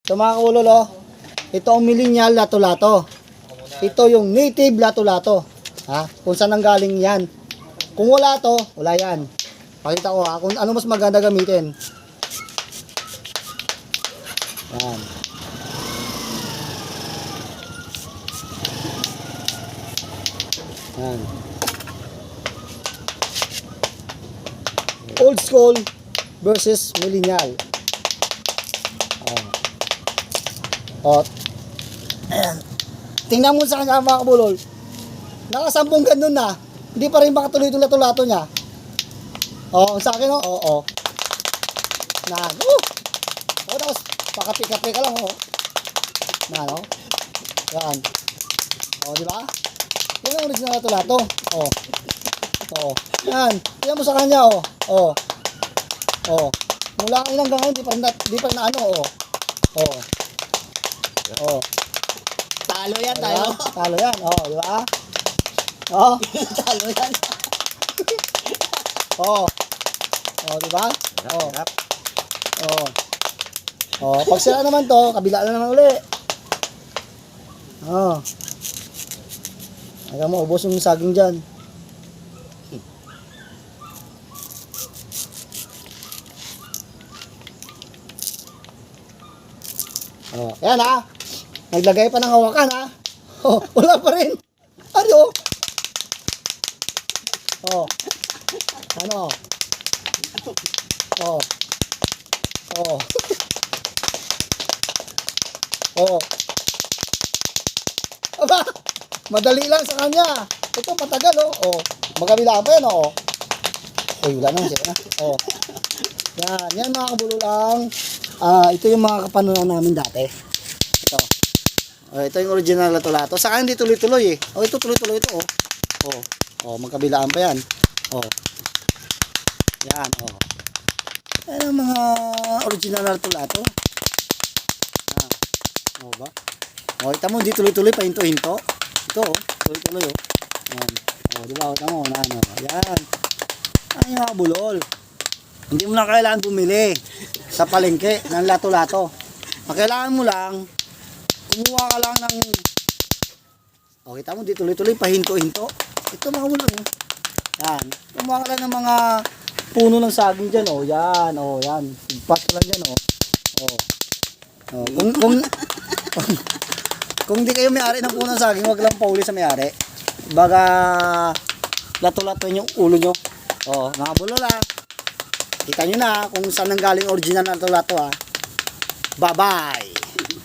So mga kaulol, ito ang millennial lato-lato. Ito yung native lato-lato. Ha? Kung saan ang galing yan. Kung wala to, wala yan. Pakita ko ha, kung ano mas maganda gamitin. Yan. Yan. Old school versus millennial. Oh. Ayan. Tingnan mo sa kanya mga kabulol. Nakasampung ganun na. Hindi pa rin makatuloy itong lato-lato niya. Oh, sa akin oh. Na. Oh, tapos pakapi-kapi ka lang oh. Na no. Yan. Oh, di ba? Yan ang original lato-lato. Oh. Oh. Yan. Tingnan mo sa kanya oh. Oh. Oh. Mula ilang hanggang ngayon, di pa na ano oh. Oh. Oh. Talo yan tayo. Talo yan. Oh, di ba? Oh. Talo yan. Oh. Oh, di ba? Oh. Oh. Oh, pag sila naman to, kabila na naman uli. Oh. Aga mo, ubos yung saging dyan. Oh, yan ha. Naglagay pa ng hawakan ha. Oh, wala pa rin. Ano? Oh. Ano? Oh. Oh. Oh. Aba, madali lang sa kanya. Ito patagal oh. Oh, magkabila pa yan oh. Uy, wala nang siya na. Oh. Yan mga kabululang. Ito yung mga kapanaw namin dati. Ito. Ito yung original lato-lato. Saka hindi tuloy-tuloy eh. Oh, ito tuloy-tuloy ito oh. Oh. Oh, magkabilaan pa yan. Oh. Yan oh. Yan ang mga original lato-lato. Oh ba? Oh, ito mo hindi tuloy-tuloy pa hinto-hinto. Ito oh, tuloy-tuloy oh. Yan. Oh, di ba? Ito mo na ano. Yan. Ay, mga bulol. Hindi mo na kailangan bumili sa palengke ng lato-lato. Ang kailangan mo lang, kumuha ka lang ng... O, kita mo, di tuloy-tuloy, pahinto-hinto. Ito mga bulong. Yan. Kumuha ka lang ng mga puno ng saging dyan, o. Yan, o, yan. Igpas ka lang dyan, o. O. O. Kung di kayo may-ari ng puno ng saging, wag lang pauli sa may-ari. Baga, lato-lato yung ulo nyo. O, mga bulol, ha. Kita nyo na kung saan nang galing original na lato-lato, ha. Bye-bye!